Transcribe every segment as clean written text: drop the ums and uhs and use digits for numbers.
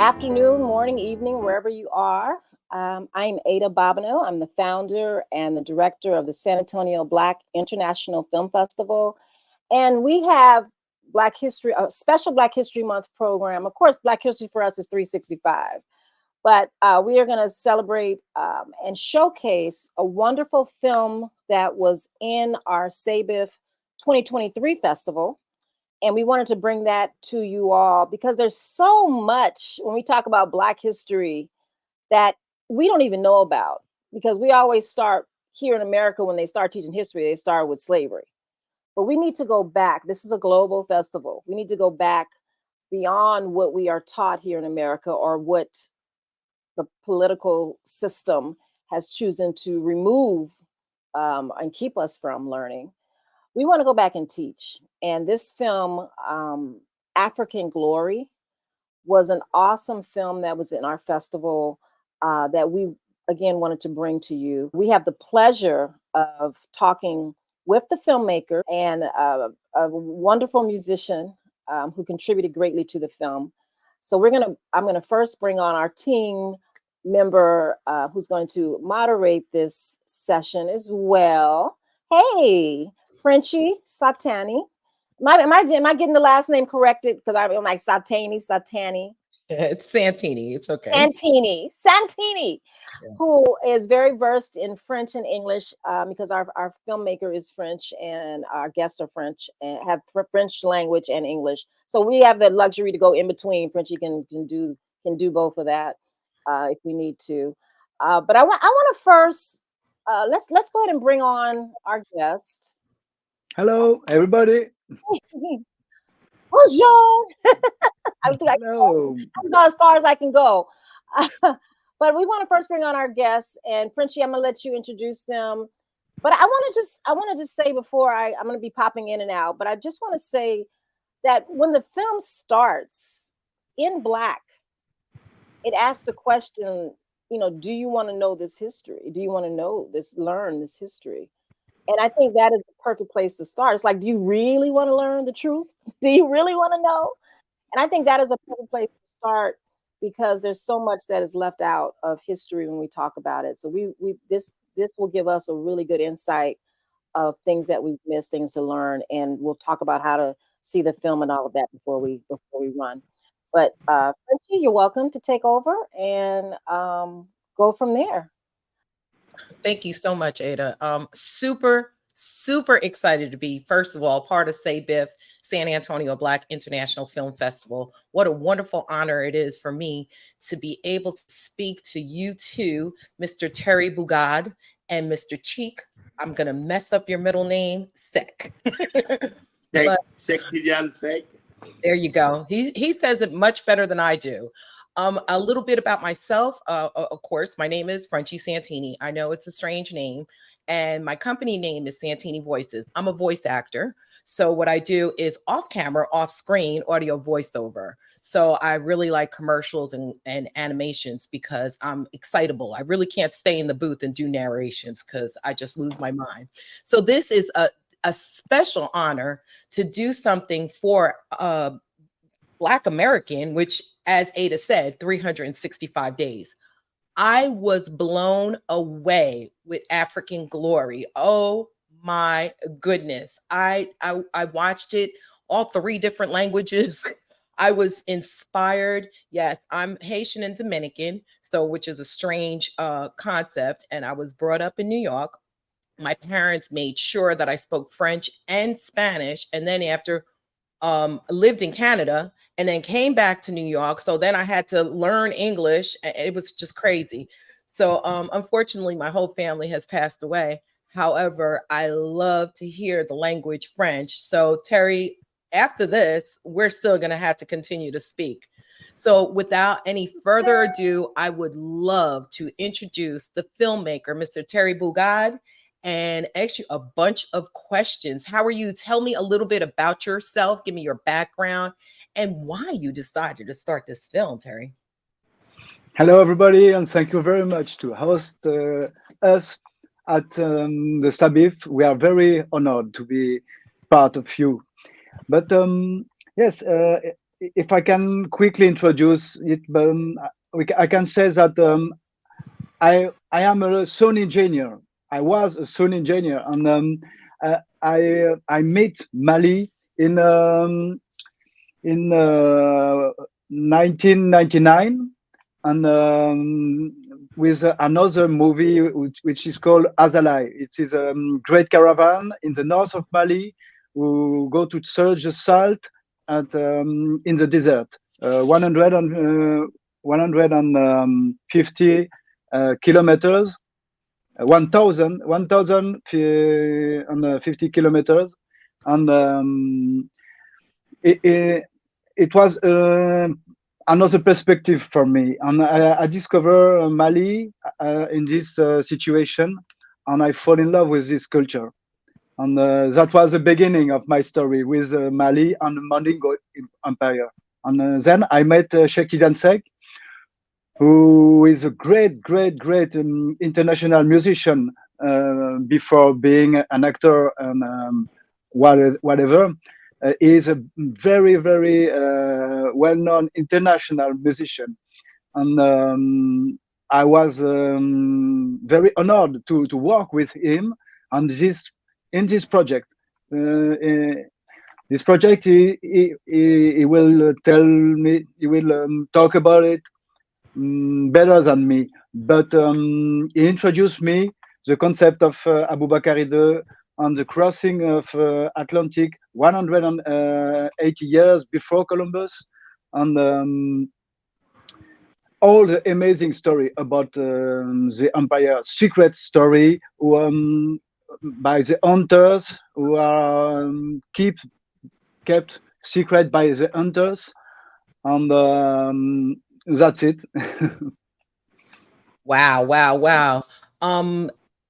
afternoon, morning, evening, wherever you are. I'm Ada Bobineau. I'm the founder and the director of the San Antonio Black International Film Festival. And we have Black History, a special Black History Month program. Of course, Black History for us is 365. But we are going to celebrate and showcase a wonderful film that was in our SABIFF 2023 festival. And we wanted to bring that to you all because there's so much when we talk about Black history that we don't even know about, because we always start here in America. When they start teaching history, they start with slavery. But we need to go back. This is a global festival. We need to go back beyond what we are taught here in America, or what the political system has chosen to remove and keep us from learning. We want to go back and teach. And this film, African Glory, was an awesome film that was in our festival that we, again, wanted to bring to you. We have the pleasure of talking with the filmmaker and a wonderful musician who contributed greatly to the film. So I'm gonna first bring on our team member who's going to moderate this session as well. Hey, Frenchie Satani. Am I getting the last name corrected? Because I'm like Satani. It's Santini. It's okay. Santini, Yeah. Who is very versed in French and English, because our filmmaker is French and our guests are French and have French language and English. So we have the luxury to go in between. Frenchie can do both of that if we need to. But I want to first let's go ahead and bring on our guest. Hello, everybody. Bonjour. Hello. That's about as far as I can go. But we want to first bring on our guests, and Frenchie, I'm gonna let you introduce them. But I want to just say before I'm gonna be popping in and out, but I just want to say that when the film starts in Black, it asks the question, do you want to know this history? Do you want to learn this history? And I think that is the perfect place to start. It's like, do you really want to learn the truth? Do you really want to know? And I think that is a perfect place to start, because there's so much that is left out of history when we talk about it. So this will give us a really good insight of things that we've missed, things to learn, and we'll talk about how to see the film and all of that before we run. But Frenchie, you're welcome to take over and go from there. Thank you so much, Ada. Super, super excited to be, first of all, part of SABIFF, San Antonio Black International Film Festival. What a wonderful honor it is for me to be able to speak to you two, Mr. Thierry Bugaud and Mr. Cheick. I'm going to mess up your middle name, Sech. Cheick Tidiane Seck. There you go. He says it much better than I do. A little bit about myself. Of course, my name is Frenchie Santini. I know it's a strange name, and my company name is Santini Voices. I'm a voice actor. So what I do is off camera, off screen, audio voiceover. So I really like commercials and animations because I'm excitable. I really can't stay in the booth and do narrations because I just lose my mind. So this is a special honor to do something for Black American, which, as Ada said, 365 days. I was blown away with African Glory. Oh my goodness. I watched it all 3 different languages. I was inspired. Yes, I'm Haitian and Dominican, so which is a strange concept. And I was brought up in New York. My parents made sure that I spoke French and Spanish. And then after lived in Canada and then came back to New York. So then I had to learn English. It was just crazy. So unfortunately, my whole family has passed away. However, I love to hear the language French. So Terry, after this, we're still going to have to continue to speak. So without any further ado, I would love to introduce the filmmaker, Mr. Thierry Bugaud, and ask you a bunch of questions. How are you? Tell me a little bit about yourself. Give me your background and why you decided to start this film, Terry. Hello, everybody, and thank you very much to host us at the SABIFF. We are very honored to be part of you. But yes, if I can quickly introduce it, I can say that I am a sound engineer. I was a sound engineer, and I met Mali in 1999, and with another movie which is called Azalai. It is a great caravan in the north of Mali who go to search the salt in the desert. 150 kilometers, 1,050 kilometers, and it was another perspective for me, and I discover Mali in this situation, and I fall in love with this culture, and that was the beginning of my story with Mali and the Mandingo Empire. And then I met Cheick Tidiane Seck, who is a great international musician before being an actor and whatever. He is a very well-known international musician, and I was very honored to work with him on this project. This project, he will tell me, he will talk about it better than me, but he introduced me the concept of Aboubakar II and the crossing of Atlantic 180 years before Columbus, and all the amazing story about the empire, secret story by the hunters who are kept secret by the hunters, and that's it. Wow.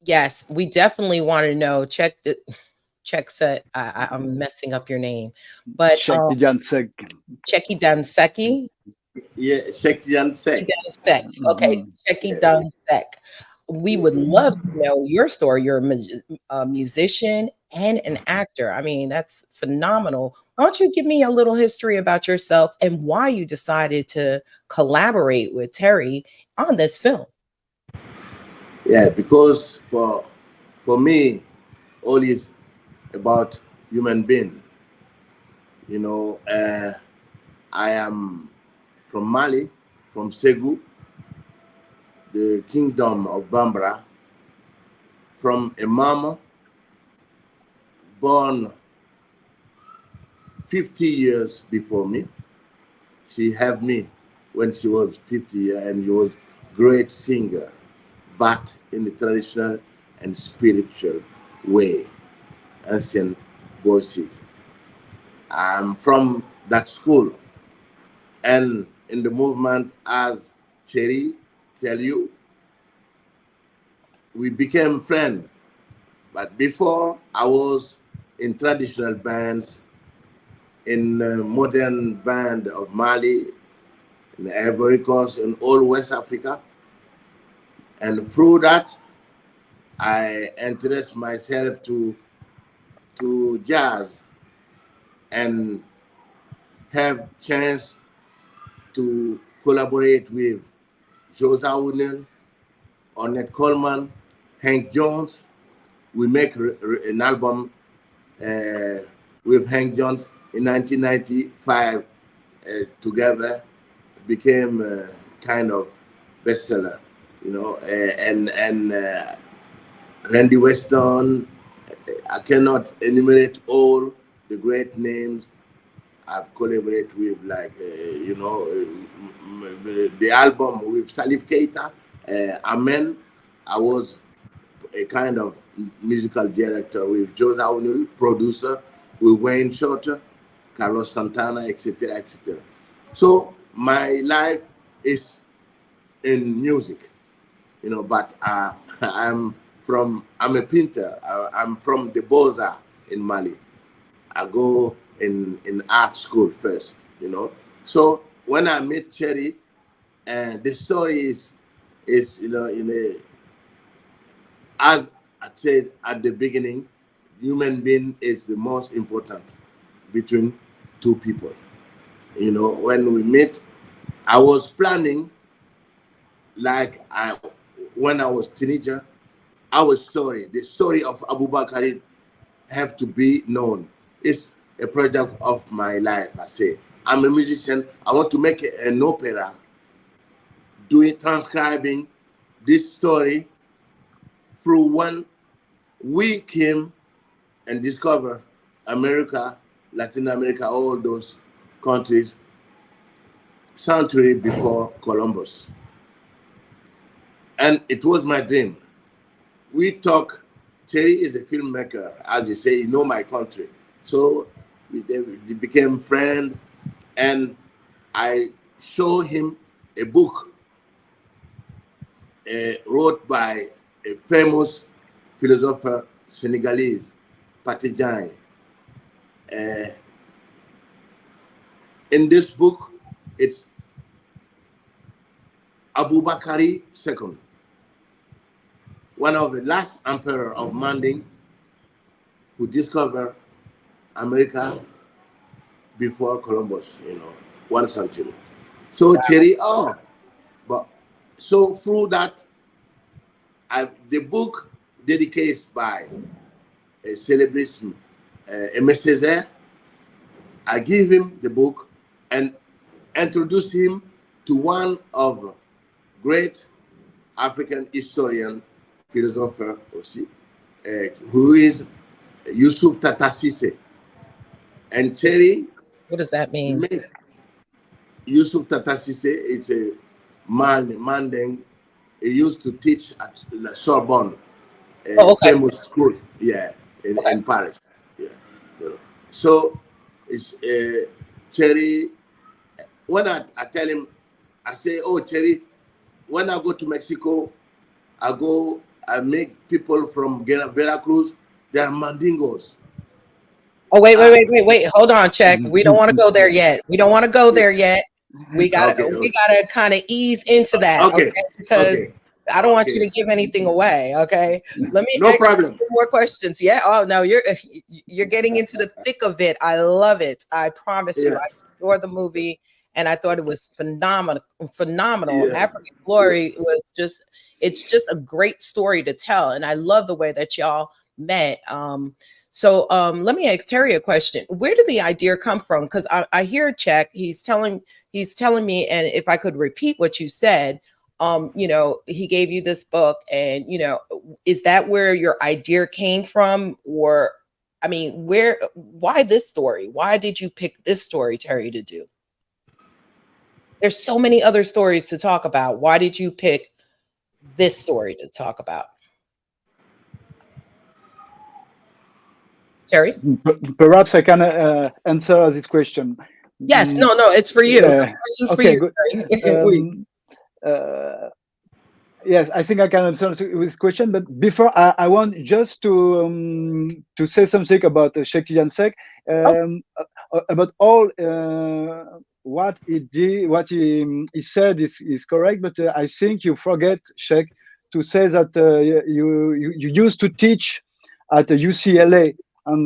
Yes, we definitely want to know. Cheick said I'm messing up your name, but Cheick Tidiane Seck. Cheick Tidiane Seck. Yeah, Cheick Tidiane Seck. Okay, Cheick Tidiane Seck. We would love to know your story. You're a musician and an actor. I mean, that's phenomenal. Why don't you give me a little history about yourself and why you decided to collaborate with Terry on this film? Yeah, because for me, all is about human being. You know, I am from Mali, from Ségou, the kingdom of Bambara, from a mama born 50 years before me. She had me when she was 50 years, and she was great singer, but in the traditional and spiritual way, ancient voices. I'm from that school, and in the movement, as Thierry tell you, we became friends. But before, I was in traditional bands, in modern band of Mali, in Ivory Coast, in all West Africa. And through that, I interest myself to jazz and have chance to collaborate with José O'Neill, Ornette Coleman, Hank Jones. We make an album with Hank Jones in 1995 together. Became kind of bestseller, you know, and Randy Weston. I cannot enumerate all the great names I've collaborated with, like, you know, the album with Salif Keita, Amen. I was a kind of musical director with José O'Neill, producer with Wayne Shorter, Carlos Santana, etc., etc. So my life is in music, you know, but I'm a painter. I'm from the Beaux-Arts in Mali. I go in art school first, you know. So when I met Thierry, and the story is you know, as I said at the beginning, human being is the most important between two people. You know, when we met, I was planning, like when I was teenager, our story, the story of Abubakar have to be known. It's a project of my life. I say, I'm a musician. I want to make an opera, doing transcribing this story through when we came and discover America, Latin America, all those countries, century before Columbus. And it was my dream. We talk, Thierry is a filmmaker, as you say, you know my country. So they became friends, and I show him a book wrote by a famous philosopher Senegalese, Tidiane. In this book, it's Abubakar II, one of the last emperor of Manding, who discovered America before Columbus, you know, 1 century. So Thierry, but so through that, the book dedicated by a celebration, Aimé Césaire, I give him the book and introduce him to one of great African historian, philosopher aussi, who is Yusuf Tatasise. And Thierry, What does that mean? Yusuf Tatasise, it's a Manding. He used to teach at La Sorbonne, a famous school, in Paris. Yeah. So it's Thierry. When I tell him, I say, oh, Thierry, when I go to Mexico, I make people from Veracruz, they are Mandingos. Oh, wait. Hold on, Cheick. We don't want to go there yet. We gotta kind of ease into that, okay? Because I don't want you to give anything away, okay? Let me ask you more questions. Yeah. Oh no, you're getting into the thick of it. I love it. I promise you. I saw the movie and I thought it was phenomenal. Yeah. African Glory was it's just a great story to tell, and I love the way that y'all met. So let me ask Thierry a question. Where did the idea come from? Because I hear Cheick, he's telling me, and if I could repeat what you said, you know, he gave you this book, and you know, is that where your idea came from? Or I mean, why this story? Why did you pick this story, Thierry, to do? There's so many other stories to talk about. Why did you pick this story to talk about? Thierry? Perhaps I can answer this question. Yes, no, it's for you. The question's okay, for you. Yes, I think I can answer this question. But before, I want just to say something about Cheick Tidiane Seck, about all what he did, what he said is correct. But I think you forget, Cheick, to say that you used to teach at UCLA. And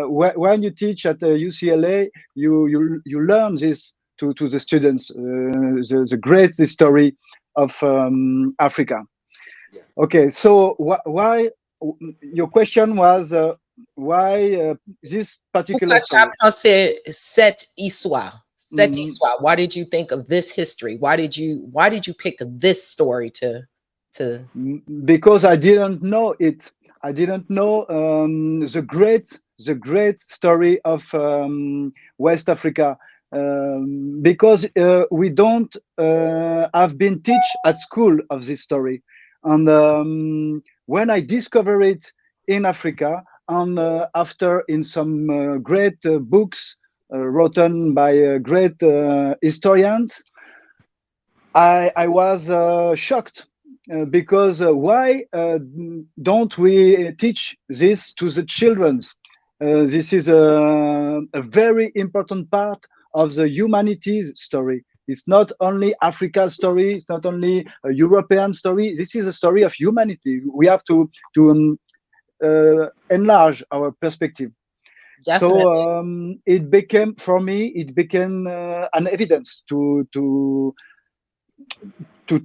when you teach at UCLA, you learn this to the students, the great history of Africa. Yeah. Okay, so why your question was why this particular story? Cette histoire. Why did you think of this history? Why did you pick this story to? Because I didn't know it. I didn't know the great story of West Africa, because we don't have been taught at school of this story. And when I discovered it in Africa, and after in some great books written by great historians, I was shocked. Because why don't we teach this to the children? This is a very important part of the humanities story. It's not only Africa's story. It's not only a European story. This is a story of humanity. We have to enlarge our perspective. So Definitely. it became, for me, it became an evidence to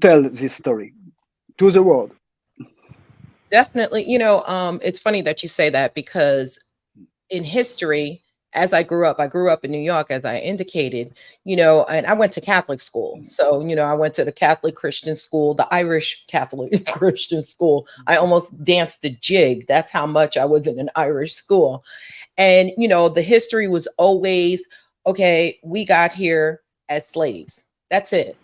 tell this story to the world. Definitely. It's funny that you say that because in history, as I grew up in New York, as I indicated, and I went to Catholic school. So, I went to the Catholic Christian school, the Irish Catholic Christian school. I almost danced the jig. That's how much I was in an Irish school. And, the history was always, okay, we got here as slaves. That's it.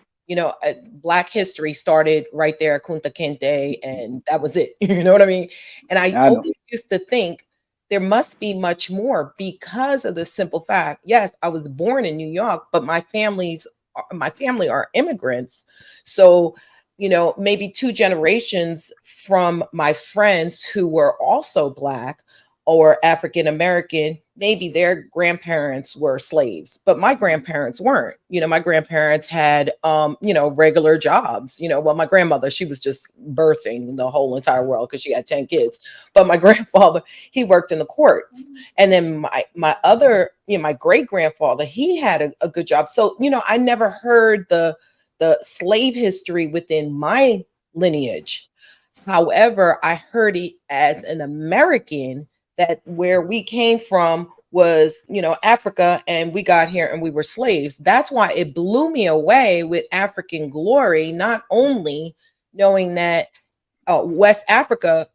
Black history started right there at Kunta Kinte, and that was it. You know what I mean? And I I know. always used to think there must be much more because of the simple fact. Yes, I was born in New York, but my family are immigrants. So, maybe two generations from my friends who were also Black or African American, maybe their grandparents were slaves, but my grandparents weren't. My grandparents had, regular jobs. Well, my grandmother, she was just birthing the whole entire world because she had 10 kids. But my grandfather, he worked in the courts. And then my other, my great grandfather, he had a good job. So, I never heard the slave history within my lineage. However, I heard it as an American that where we came from was, Africa, and we got here and we were slaves. That's why it blew me away with African Glory, not only knowing that West Africa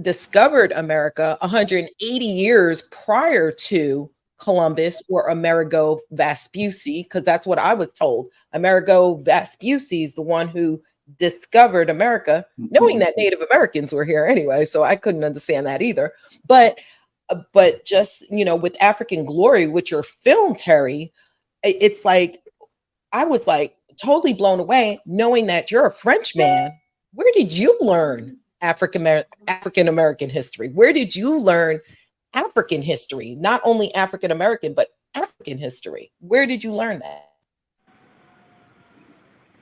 discovered America 180 years prior to Columbus or Amerigo Vespucci, because that's what I was told. Amerigo Vespucci is the one who discovered America, knowing that Native Americans were here anyway. So I couldn't understand that either. But just, with African Glory, with your film, Terry, it's like, I was like totally blown away knowing that you're a French man. Where did you learn African American history? Where did you learn African history? Not only African American, but African history. Where did you learn that?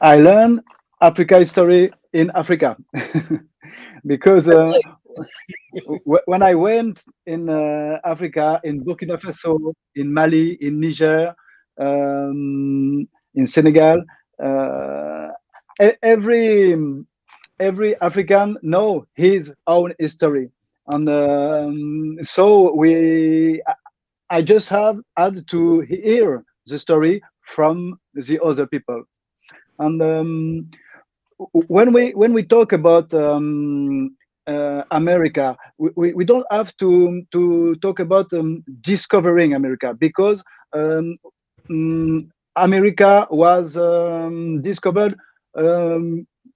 I learned Africa history in Africa because when I went in Africa, in Burkina Faso, in Mali, in Niger, in Senegal, every African know his own history, and so I just had to hear the story from the other people. And when we talk about America, we don't have to talk about discovering America, because America was discovered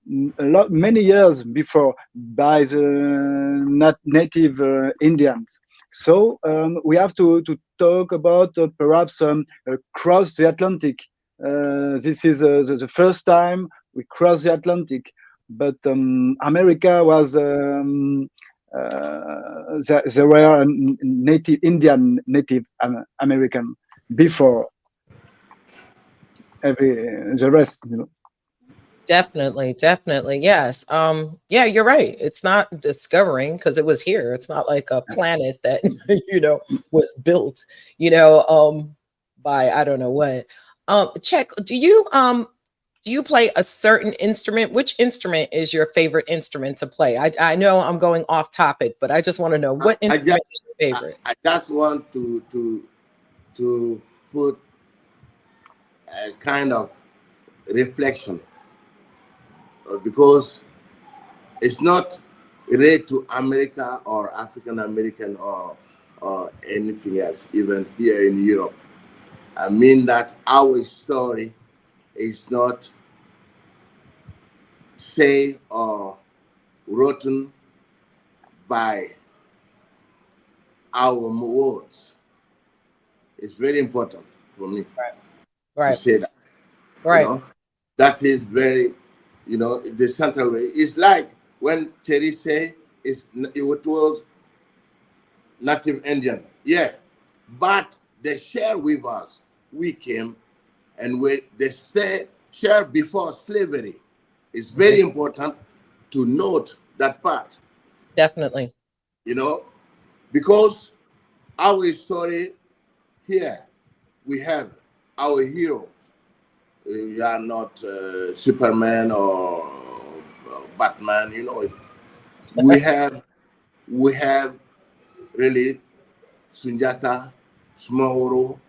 many years before by the native Indians. So we have to talk about perhaps cross the Atlantic. This is the first time we crossed the Atlantic, but America was there were native Indian, Native American before the rest. Definitely, yes. Yeah, you're right. It's not discovering because it was here. It's not like a planet that was built, by I don't know what. Cheick, do you play a certain instrument? Which instrument is your favorite instrument to play? I know I'm going off topic, but I just want to know what instrument is your favorite. I just want to put a kind of reflection, because it's not related to America or African American or anything else, even here in Europe. I mean that our story is not say or written by our words. It's very important for me to say that. Right. That is very, the central way. It's like when Thierry say it was native Indian. Yeah. But they share with us. We came and they share before slavery. It's very important to note that part. Definitely. Because our story here, we have our heroes. We are not Superman or Batman, you know. We have really Sunjata, Smoro,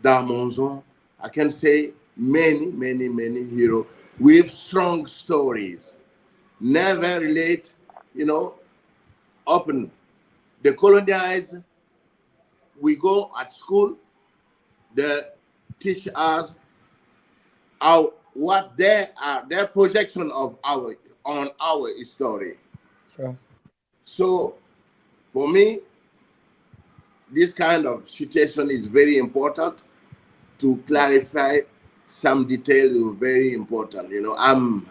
Damonzo. I can say many heroes with strong stories. Never relate, you know, open. The colonized, we go at school, they teach us our what they are, their projection of our on our story. True. So for me, this kind of situation is very important to clarify some details. Very important. You know, I'm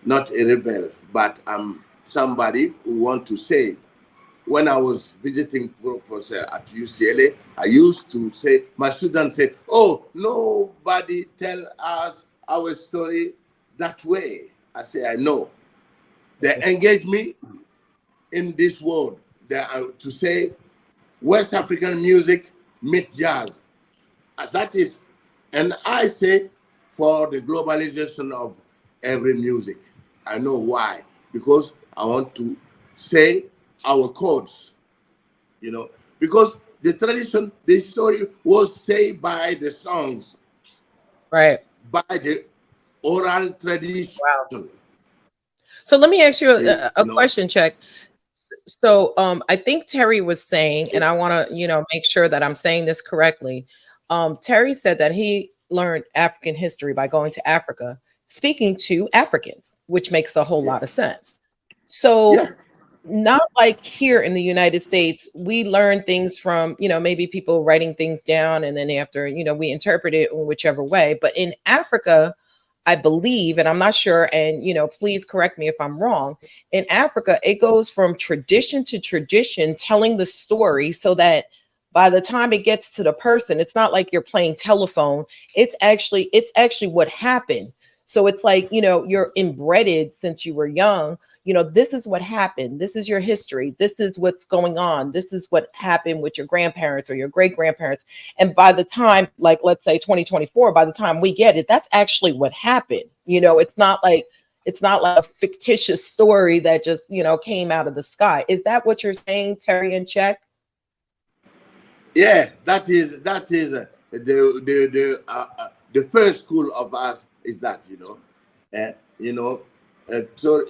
not a rebel, but I'm somebody who want to say. When I was visiting professor at UCLA, I used to say, my students say, oh, nobody tell us our story that way. I say, I know. They engage me in this world. They are to say West African music meet jazz. As that is, and I say for the globalization of every music. I know why. Because I want to say our codes, you know, because the tradition, the story was said by the songs, Right. by the oral tradition. Wow. So let me ask you a You know, question, Cheick. So I think Terry was saying, and I want to, make sure that I'm saying this correctly. Terry said that he learned African history by going to Africa, speaking to Africans, which makes a whole yeah, lot of sense. So yeah, not like here in the United States, we learn things from, maybe people writing things down and then after, we interpret it in whichever way. But in Africa, I believe, and I'm not sure, and please correct me if I'm wrong. In Africa, it goes from tradition to tradition, telling the story so that by the time it gets to the person, it's not like you're playing telephone. It's actually what happened. So it's like, you're embedded since you were young. This is what happened. This is your history. This is what's going on. This is what happened with your grandparents or your great grandparents. And by the time, like, let's say 2024, by the time we get it, that's actually what happened. It's not like a fictitious story that just, came out of the sky. Is that what you're saying, Terry and Cheick? yeah. The first school of us is that, uh, you know,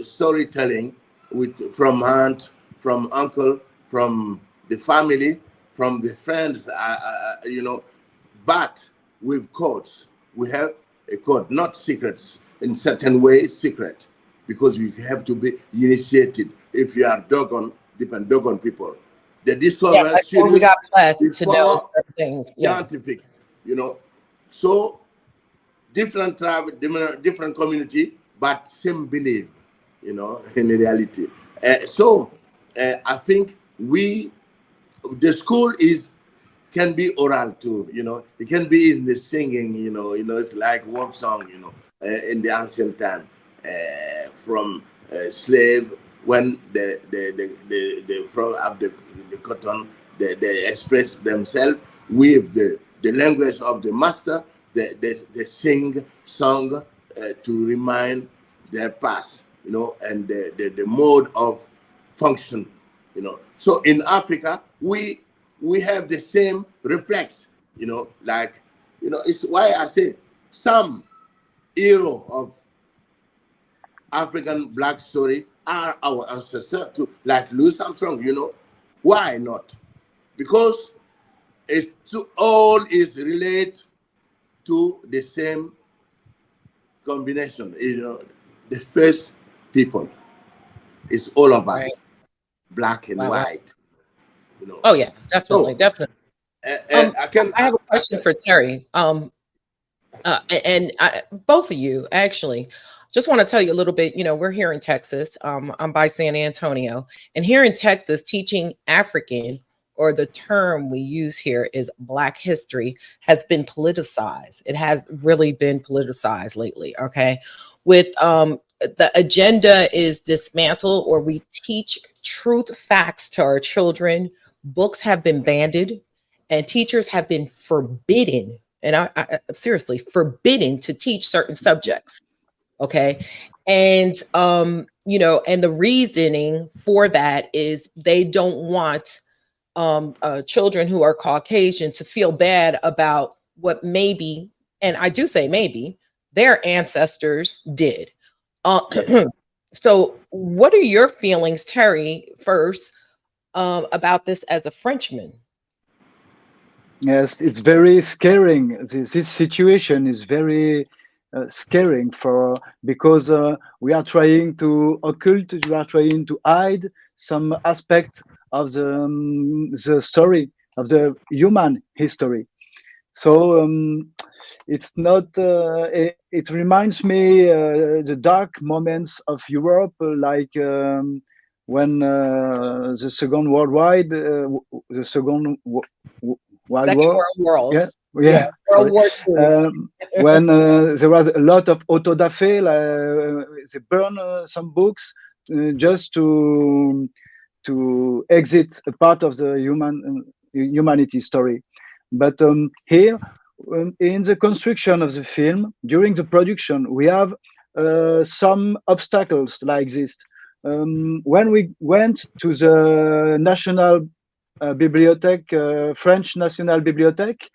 storytelling with from aunt, from uncle, from the family, from the friends, but with codes. We have a code, not secrets, in certain ways secret, because you have to be initiated. If you are Dogon, different Dogon people, they Yeah, discover like when we got Sirius blessed to know before certain things. Yeah. scientific, So different tribe, different community, but same belief, in reality. I think the school can be oral too, it can be in the singing, it's like work song, in the ancient time, from slave, when the from up the cotton, they express themselves with the language of the master. They sing song to remind their past, and the mode of function, So in Africa, we have the same reflex, like, it's why I say some hero of African black story are our ancestors too, like Louis Armstrong, Why not? Because all is related to the same combination, the first people. It's all of Right. us, black and Wow. Wow. white, Oh yeah, definitely, So definitely. I have a question for Terry. And both of you actually. Just want to tell you a little bit. We're here in Texas. I'm by San Antonio, and here in Texas, teaching African, or the term we use here is Black history, has been politicized. It has really been politicized lately. Okay, with the agenda is dismantle, or we teach truth facts to our children, books have been banned and teachers have been forbidden, and I seriously forbidden to teach certain subjects. Okay. And, and the reasoning for that is they don't want children who are Caucasian to feel bad about what maybe, and I do say maybe, their ancestors did. Uh, so, what are your feelings, Terry, first, about this as a Frenchman? Yes, it's very scaring. This situation is very scaring for because we are trying to occult, we are trying to hide some aspect of the story of the human history. So it's not. It reminds me the dark moments of Europe, like when the Second World Wide, the Second World Second War. World Yeah, Yeah, yeah. World Sorry. War II. When there was a lot of autodafé, they burn some books just to exit a part of the humanity story. But here, in the construction of the film, during the production, we have some obstacles like this. When we went to the National Bibliothèque, French National Bibliothèque,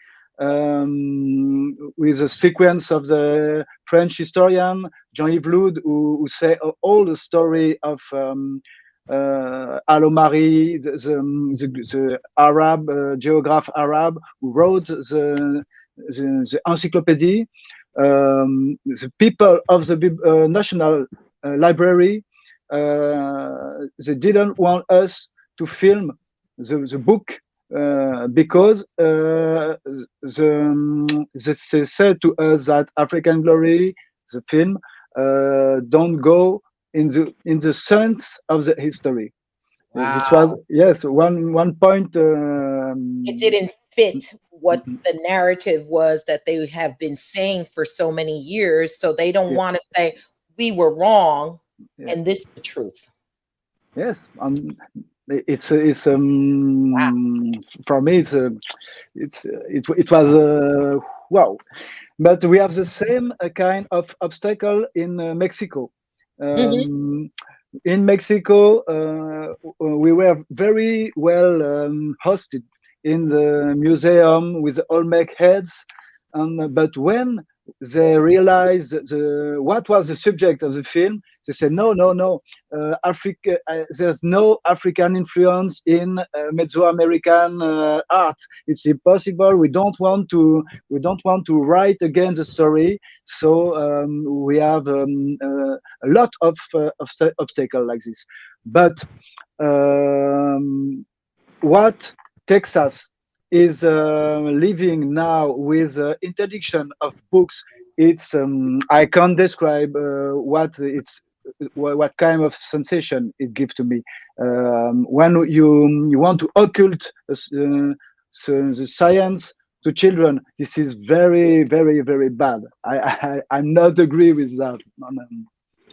with a sequence of the French historian Jean-Yves Loud, who say all the story of Alomari, the Arab geograph Arab who wrote the encyclopedia. The people of the National Library, they didn't want us to film the book because they said to us that African Glory, the film, don't go in the sense of the history. This was, Wow. yes, one point. It didn't fit what the narrative was that they have been saying for so many years. So they don't Yeah, want to say we were wrong yeah. and this is the truth. Yes, it's Wow. for me it was wow. But we have the same kind of obstacle in Mexico. Mhm. Um, in Mexico, we were very well hosted in the museum with the Olmec heads. But when they realized what was the subject of the film, they said, no, no, no. Africa, there's no African influence in Mesoamerican art. It's impossible. We don't want to write again the story. So we have a lot of obstacle like this. But what Texas is living now with interdiction of books, it's I can't describe what kind of sensation it gives to me when you want to occult the science to children. This is very, very, very bad. I'm not agree with that.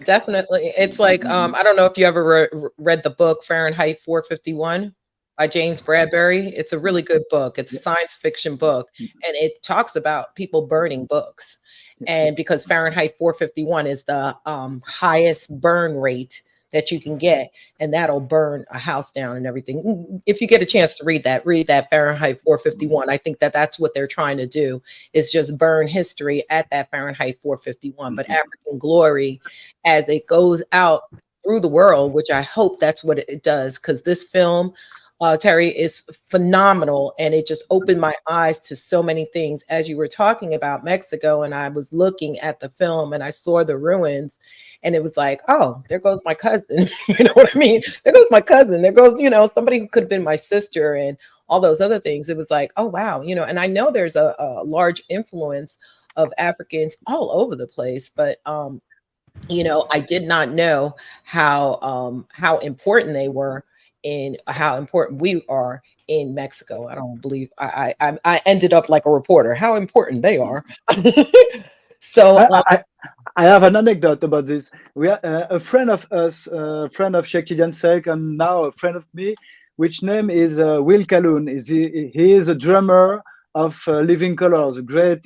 Definitely. It's like I don't know if you ever read the book Fahrenheit 451 by James Bradbury. It's a really good book. It's a science fiction book and it talks about people burning books. And because Fahrenheit 451 is the highest burn rate that you can get, and that'll burn a house down and everything. If you get a chance to read that Fahrenheit 451. I think that that's what they're trying to do is just burn history at that Fahrenheit 451. But African Glory, as it goes out through the world, which I hope that's what it does, because this film, Terry, is phenomenal, and it just opened my eyes to so many things. As you were talking about Mexico, and I was looking at the film, and I saw the ruins, and it was like, oh, there goes my cousin. You know what I mean? There goes my cousin. There goes, somebody who could have been my sister, and all those other things. It was like, oh wow, and I know there's a large influence of Africans all over the place, but I did not know how important they were in how important we are in Mexico. I don't believe I ended up like a reporter. How important they are. So I have an anecdote about this. We are, a friend of us, friend of Cheick Tidiane Seck, and now a friend of me. which name is Will Calhoun. He is a drummer of Living Colors, a great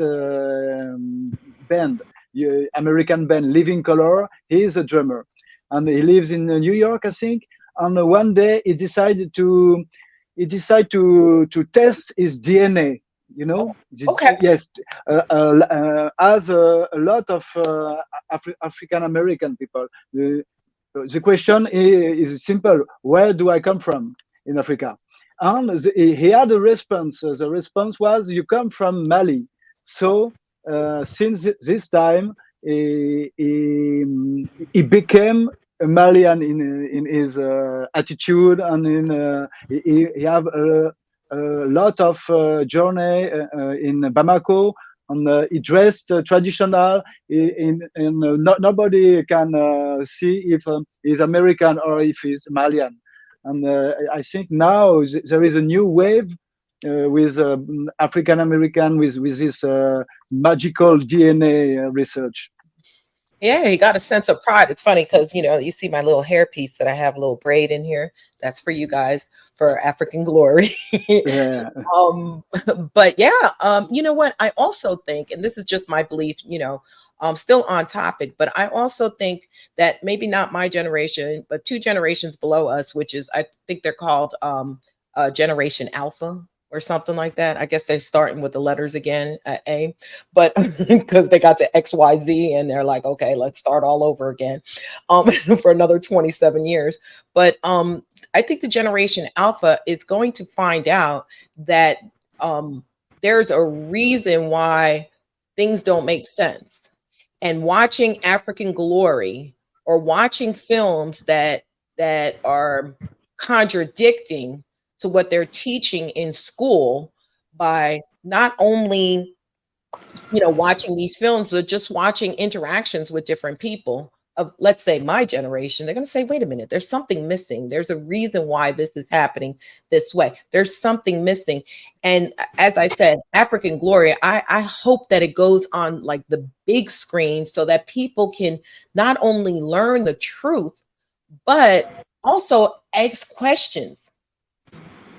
band, American band, Living Color. He is a drummer, and he lives in New York, I think. And one day he decided to test his DNA. You know, Okay. yes, as a lot of African American people. The question is simple: where do I come from in Africa? And he had a response. The response was, "You come from Mali." So since this time, he became a Malian in his attitude, and he have a lot of journey in Bamako, and he dressed traditional. Nobody can see if he's American or if he's Malian. And I think now there is a new wave with African American with this magical DNA research. Yeah, he got a sense of pride. It's funny because, you see my little hairpiece that I have a little braid in here. That's for you guys for African glory. Yeah. But yeah, you know what? I also think, and this is just my belief, still on topic, but I also think that maybe not my generation, but 2 generations below us, which is, I think they're called Generation Alpha or something like that. I guess they're starting with the letters again at A, but because they got to XYZ and they're like, okay, let's start all over again for another 27 years. But I think the Generation Alpha is going to find out that there's a reason why things don't make sense. And watching African glory or watching films that are contradicting to what they're teaching in school by not only watching these films, but just watching interactions with different people of, let's say, my generation. They're going to say, wait a minute, there's something missing. There's a reason why this is happening this way. There's something missing. And as I said, African glory, I hope that it goes on like the big screen so that people can not only learn the truth, but also ask questions.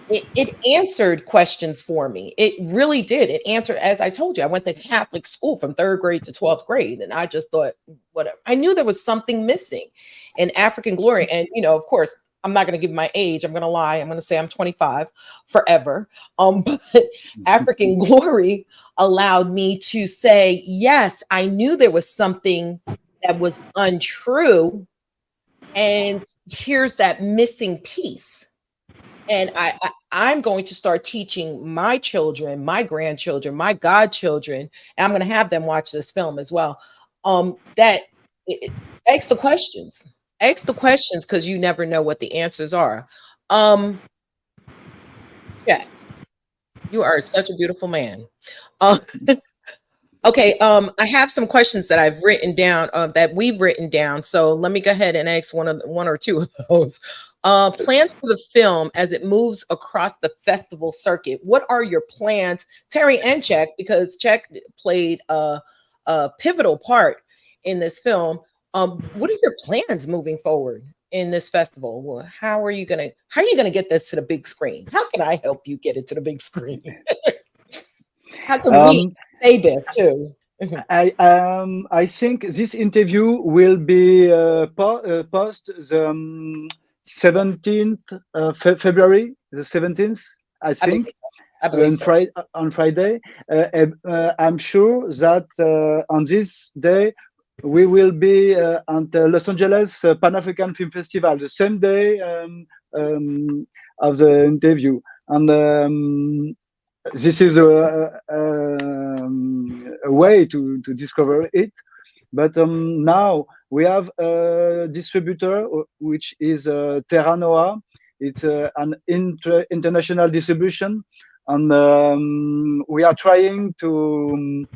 It answered questions for me. It really did. It answered, as I told you, I went to Catholic school from 3rd grade to 12th grade. And I just thought, whatever. I knew there was something missing in African glory. And, of course, I'm not going to give my age. I'm going to lie. I'm going to say I'm 25 forever. But African glory allowed me to say, yes, I knew there was something that was untrue. And here's that missing piece. And I'm going to start teaching my children, my grandchildren, my godchildren, and I'm going to have them watch this film as well. That ask the questions. Ask the questions because you never know what the answers are. Cheick, you are such a beautiful man. Okay, I have some questions that I've written down, that we've written down. So let me go ahead and ask one or two of those. Plans for the film as it moves across the festival circuit. What are your plans, Terry and Cheick? Because Cheick played a pivotal part in this film. What are your plans moving forward in this festival? Well, how are you gonna get this to the big screen? How can I help you get it to the big screen? How can we SABIFF too? I think this interview will be post the 17th February, the 17th, I think, I believe so. on Friday. I'm sure that on this day we will be at the Los Angeles Pan-African Film Festival, the same day of the interview. And this is a way to discover it. But now we have a distributor, which is Terranoa. It's an international distribution, and we are trying to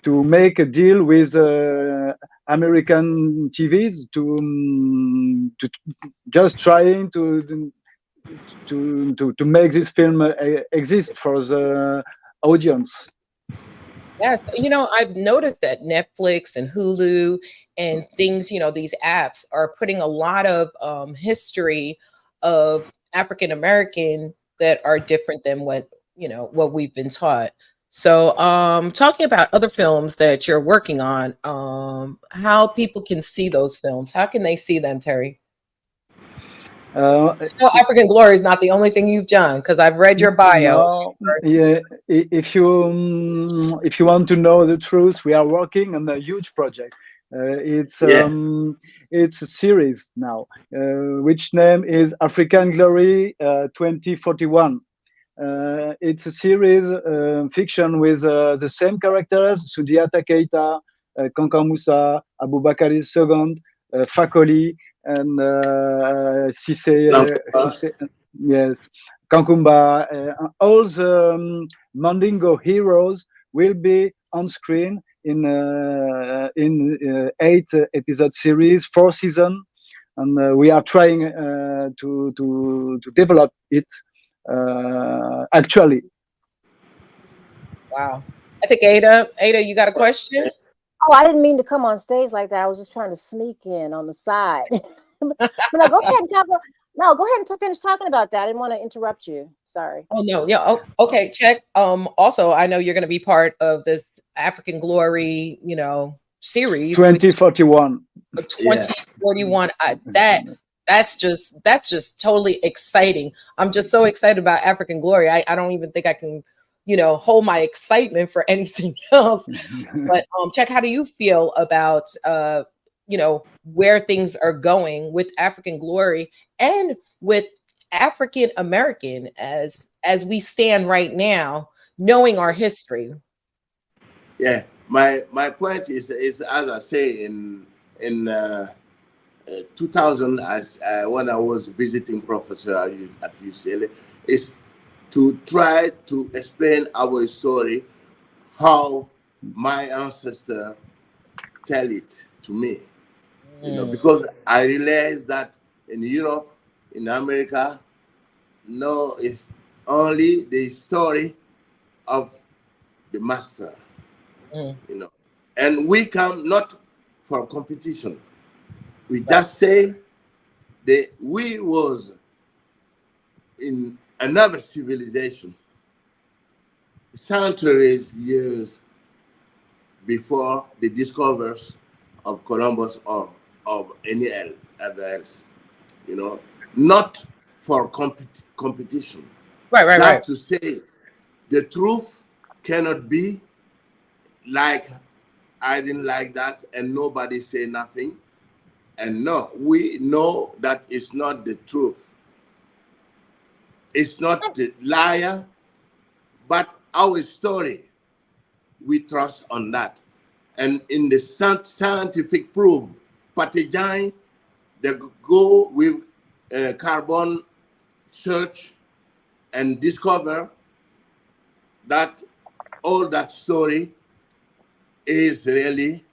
make a deal with American TVs to just trying to make this film exist for the audience. Yes, I've noticed that Netflix and Hulu and things, these apps are putting a lot of history of African American that are different than what, what we've been taught. So, talking about other films that you're working on, how people can see those films, how can they see them, Terry? No, African Glory is not the only thing you've done, because I've read your bio. No, yeah. If you want to know the truth, we are working on a huge project. It's Yeah. it's a series now, which name is African Glory 2041. It's a series fiction with the same characters: Sundiata Keita, Kankan Moussa, Aboubakar II, Fakoli, and Cissé, yes, Kankumba. All the Mandingo heroes will be on screen in 8 episode series, 4 seasons, and we are trying to develop it actually. Wow. I think Ada, you got a question? Oh, I didn't mean to come on stage like that. I was just trying to sneak in on the side. But no, go ahead and talk. No, go ahead and finish talking about that. I didn't want to interrupt you. Sorry. Oh no, yeah. Oh, okay, Cheick. Also, I know you're going to be part of this African Glory, series. 2041. 2041. That's just totally exciting. I'm just so excited about African Glory. I don't even think I can, hold my excitement for anything else. But Cheick, how do you feel about where things are going with African Glory and with African American as we stand right now, knowing our history? Yeah, my point is as I say in 2000, as when I was visiting professor at UCLA, is to try to explain our story, how my ancestor tell it to me, because I realized that in Europe, in America, no, it's only the story of the master, and we come not for competition. We just say that we was in another civilization centuries years before the discoveries of Columbus or of any other else, not for competition. Right. To say the truth cannot be like I didn't like that and nobody say nothing. And no, we know that it's not the truth. It's not the liar, but our story. We trust on that. And in the scientific proof, Patijani, they go with carbon search and discover that all that story is really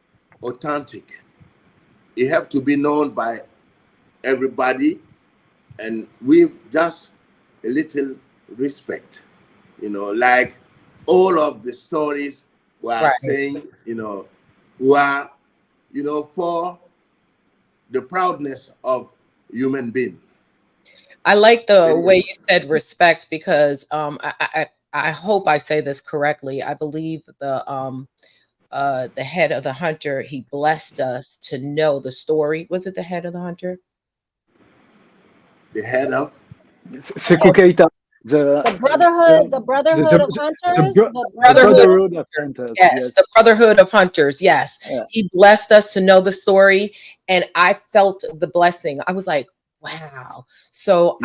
authentic. It have to be known by everybody, and with just a little respect, like all of the stories we are saying, who are, for the proudness of human being. I like the way you said respect, because I hope I say this correctly. I believe the head of the hunter, he blessed us to know the story. Was it the head of the hunter? The head of Sekou Keita, the brotherhood of hunters. The brotherhood of hunters. Yes, the brotherhood of hunters. Yes, he blessed us to know the story, and I felt the blessing. I was like, wow. So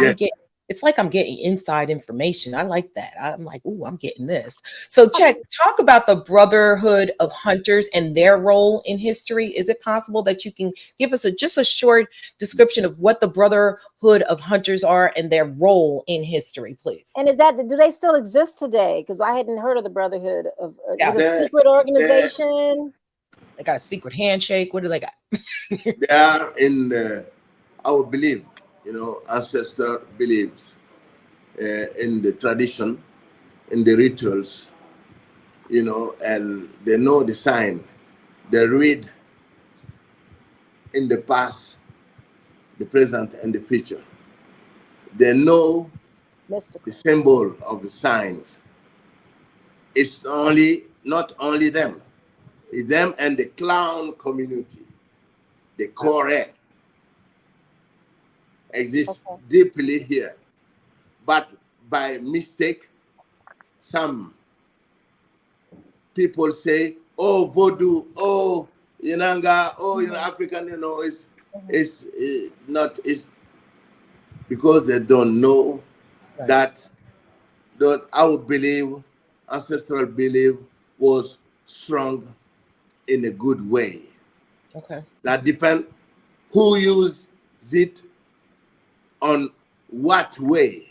it's like I'm getting inside information. I like that. I'm like, ooh, I'm getting this. So Cheick, talk about the Brotherhood of Hunters and their role in history. Is it possible that you can give us just a short description of what the Brotherhood of Hunters are and their role in history, please? And do they still exist today? Because I hadn't heard of the Brotherhood of is it a secret organization? They got a secret handshake. What do they got? They are in our belief, ancestor beliefs, in the tradition, in the rituals, and they know the sign. They read in the past, the present, and the future. They know Mystical. the symbol of the signs. It's not only them. It's them and the clown community. The core exists deeply here. But by mistake, some people say, oh, voodoo, oh, Inanga, oh, African, it's not, it's because they don't know that our belief, ancestral belief, was strong in a good way. Okay. That depends who uses it on what way.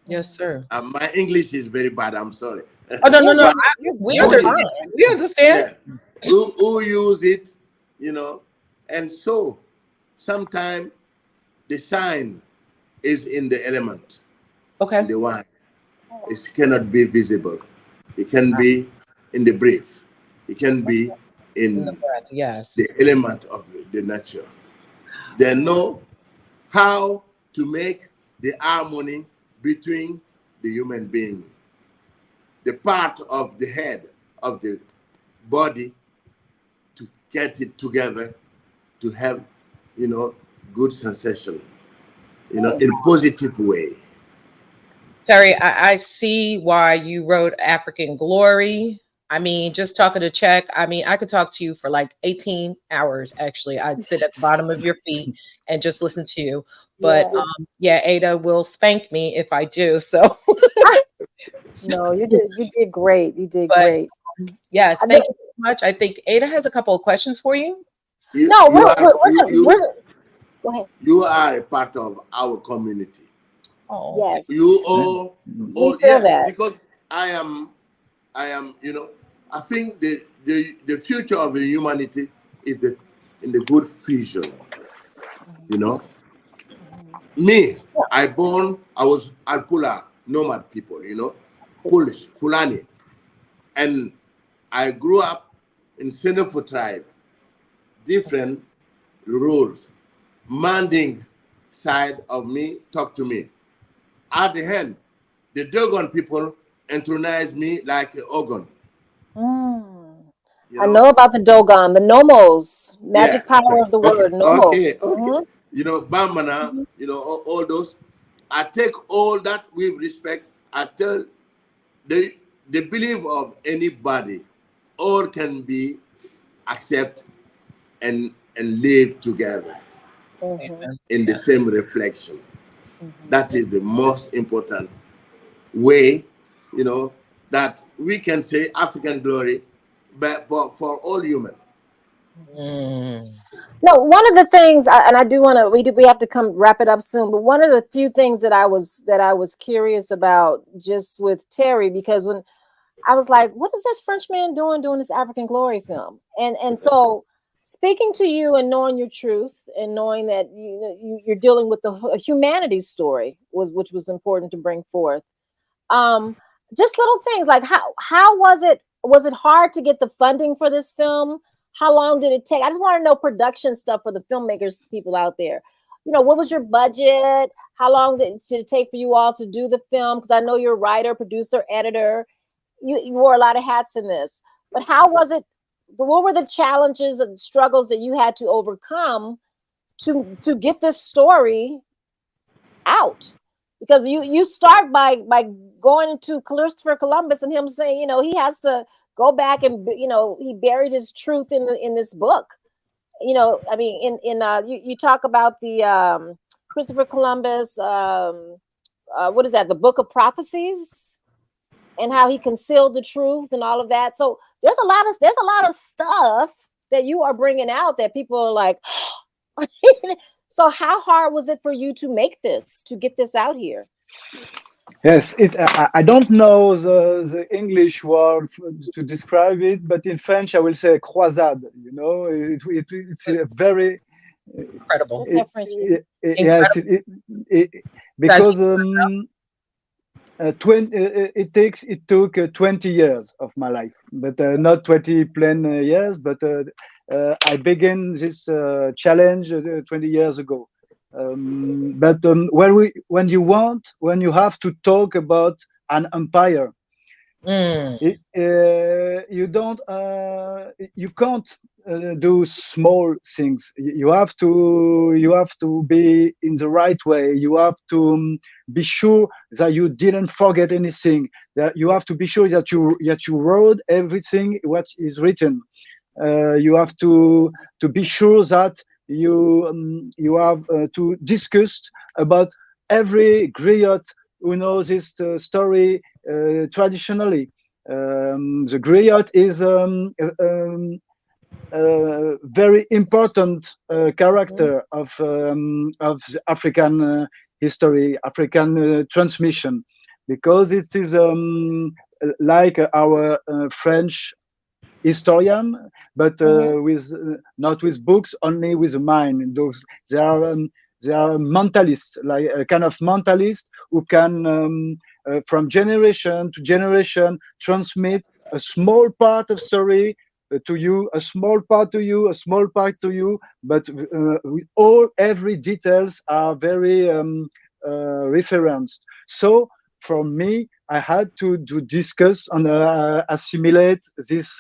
Yes, sir. My English is very bad. I'm sorry. Oh no! We understand. We understand. Yeah. Who use it, and so sometimes the sign is in the element. Okay. In the wine, it cannot be visible. It can be in the breath. It can be in the breath. Yes. The element of the nature. They know how to make the harmony between the human being, the part of the head of the body, to get it together to have, good sensation, in positive way. Terry, I see why you wrote African Glory. I mean, just talking to Cheick, I mean, I could talk to you for like 18 hours, actually. I'd sit at the bottom of your feet and just listen to you. But Ada will spank me if I do. So no, you did great. You did great. Yes, thank you so much. I think Ada has a couple of questions for you. Go ahead. You are a part of our community. Oh, yes. You all feel that. Because I am, I think the future of the humanity is in the good fusion. Me, I was Alkula, nomad people, Polish, Kulani. And I grew up in Senefu tribe, different rules. Manding side of me talk to me. At the end, the Dogon people entronize me like an organ. I know about the Dogon, the Nomos, magic power of the word Nomos. Okay. Bamana, all those. I take all that with respect. I tell the belief of anybody, all can be accept and live together in the same reflection. That is the most important way, that we can say African glory, but for all human. No, one of the things, and I do want to, we have to come wrap it up soon. But one of the few things that I was curious about just with Terry, because when I was like, what is this French man doing this African Glory film? And so speaking to you and knowing your truth and knowing that you're dealing with the humanity story which was important to bring forth. Just little things like how was it? Was it hard to get the funding for this film? How long did it take? I just want to know production stuff for the filmmakers, people out there. What was your budget? How long did it take for you all to do the film? Because I know you're a writer, producer, editor. You wore a lot of hats in this. But how was it? What were the challenges and struggles that you had to overcome to get this story out? Because you start by going to Christopher Columbus and him saying, he has to go back and, he buried his truth in this book. I mean, you talk about the Christopher Columbus, what is that? The Book of Prophecies, and how he concealed the truth and all of that. So there's a lot of stuff that you are bringing out that people are like, so how hard was it for you to get this out here? Yes, I don't know the English word to describe it, but in French I will say croisade. It's a very incredible. Yes, because it took 20 years of my life, but not 20 plain years. But I began this challenge 20 years ago. But when you have to talk about an empire, you don't you can't do small things. You have to be in the right way. You have to be sure that you didn't forget anything, that you have to be sure that you wrote everything what is written. You have to be sure that you have to discuss about every griot who knows this story traditionally. The griot is a very important character of the African history, African transmission, because it is like our French historian, but with not with books, only with the mind. Those they are mentalists, like a kind of mentalist who can from generation to generation transmit a small part of story to you, a small part to you, a small part to you, but with every details are very referenced. So for me, I had to discuss and assimilate this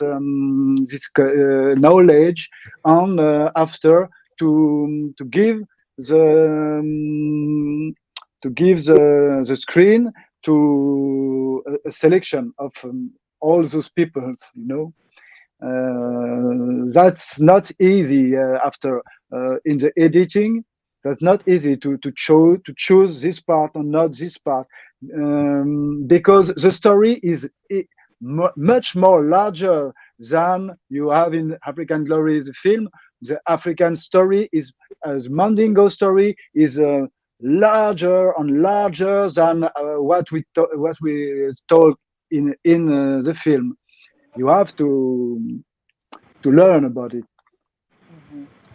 knowledge, and after to give the the screen to a selection of all those people, you know. That's not easy after in the editing. That's not easy to choose this part or not this part, because the story is much more larger than you have in African Glory, the film. The African story is, as Mandingo story is larger and larger than what we told in the film. You have to learn about it.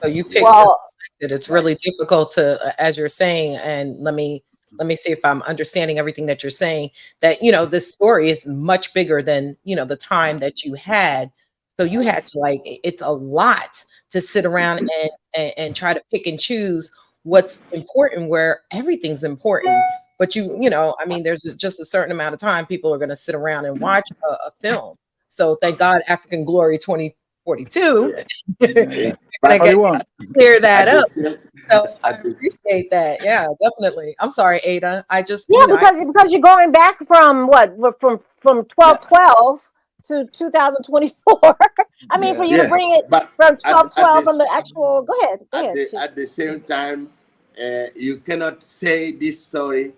So you picked well, that it's really difficult to, as you're saying, and let me see if I'm understanding everything that you're saying, that, you know, this story is much bigger than, you know, the time that you had. So you had to, like, it's a lot to sit around and try to pick and choose what's important, where everything's important. But you know, I mean, there's just a certain amount of time people are going to sit around and watch a film. So thank God, African Glory 2042. But clear that up. So I appreciate that. Yeah, definitely. I'm sorry, Ada. I just because you're going back from what, from 1212 to 2024. I mean, for you to bring it from 1212 from the actual. Go ahead. At the same time, you cannot say this story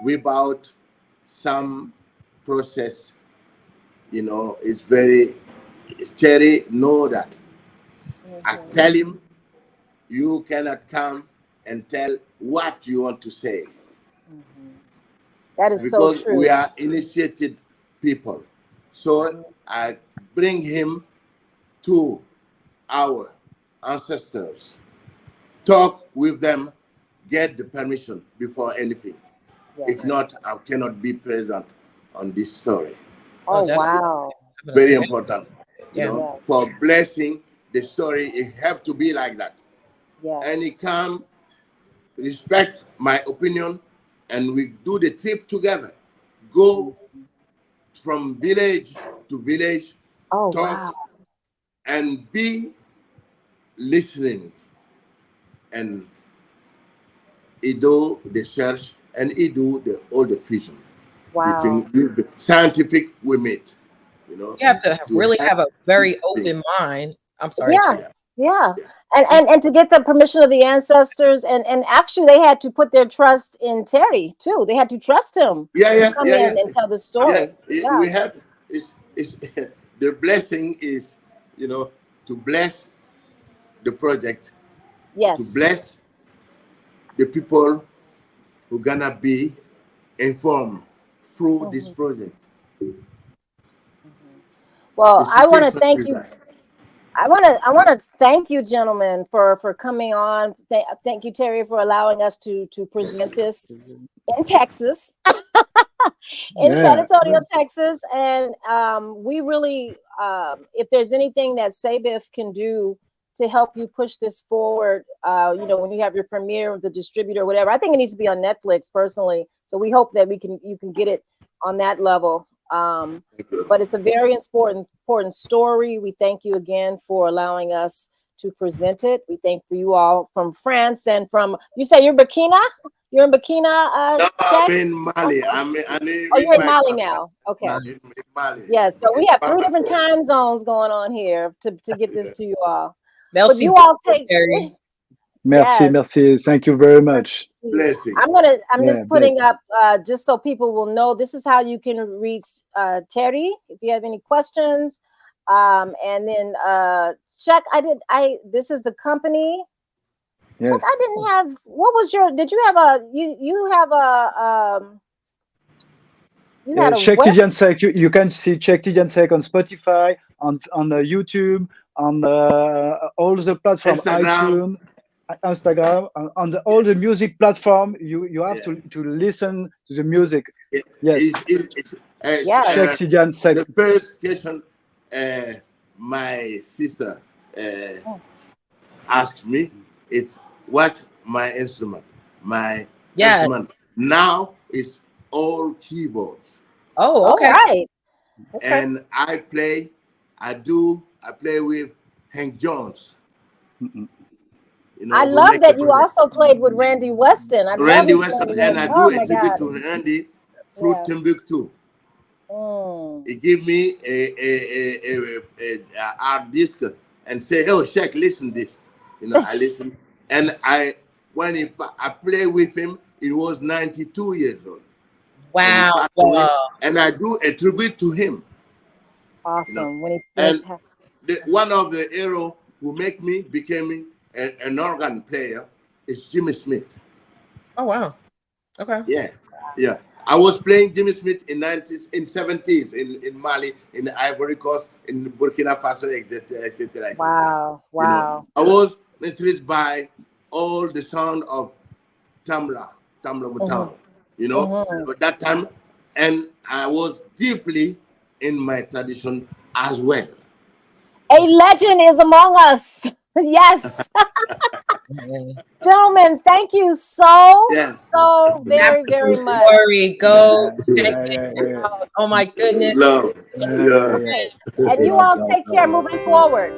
without some process. You know, it's very. Thierry know that. I tell him, you cannot come and tell what you want to say. That is because so true. We are initiated people. So I bring him to our ancestors, talk with them, get the permission before anything. If not, I cannot be present on this story. Oh, wow. Very important. You know, for blessing the story, it have to be like that. And he come, respect my opinion, and we do the trip together. Go from village to village, talk, and be listening. And he do the search, and he do all the fusion. Wow. The scientific we meet. You know, you have to really have a very open mind. I'm sorry. Yeah. And to get the permission of the ancestors, and actually they had to put their trust in Thierry too. They had to trust him. To come in and tell the story. We have it's the blessing is, you know, to bless the project. Yes. To bless the people who gonna be informed through this project. Well, I want to thank you. I want to thank you, gentlemen, for coming on. Thank you, Thierry, for allowing us to present this in Texas, in San Antonio, Texas. And we really, if there's anything that SABIFF can do to help you push this forward. You know, when you have your premiere with the distributor or whatever. I think it needs to be on Netflix personally. So we hope that you can get it on that level. But it's a very important story. We thank you again for allowing us to present it. We thank you all from France and from, you say you're Burkina? You're in Burkina? No, I'm Jack? in Mali. Oh, you're in Mali now. Okay. In Mali. Yes, so we have 3 different time zones going on here to get this to you all. But you all take. Merci, Yes. merci. Thank you very much. Blessing. I'm just putting up just so people will know, this is how you can reach Thierry if you have any questions. And then Cheick, this is the company. Yes. Cheick, I didn't have, what was your, did you have a, you have a, you had a Cheick Tidiane Seck. You can see Cheick Tidiane Seck on Spotify, on YouTube, on all the platforms, iTunes, Instagram, on all the music platform. You have to listen to the music. Yes. Cheick Tidiane Seck. The first question my sister asked me, it's what my instrument. My instrument now is all keyboards. Oh, okay. All right. Okay. And I play with Hank Jones. Mm-mm. You know, I love that you also played with Randy Weston. Randy Weston, and I do a tribute to Randy through Timbuktu. He gave me a art disc and say, "Oh, Cheick, listen this." You know, I listen, and when I play with him, he was 92 years old. Wow! And I do a tribute to him. Awesome. You know? One of the hero who make me becoming an organ player is Jimmy Smith. Oh wow! Okay. Yeah. I was playing Jimmy Smith in 70s in Mali, in the Ivory Coast, in Burkina Faso, etc. Wow! Wow! You know, I was intrigued by all the sound of Tamla Mutam, you know, at that time, and I was deeply in my tradition as well. A legend is among us. Yes. Gentlemen, thank you so very, very much. Go check it out. Oh my goodness. Love. And you all take care moving forward.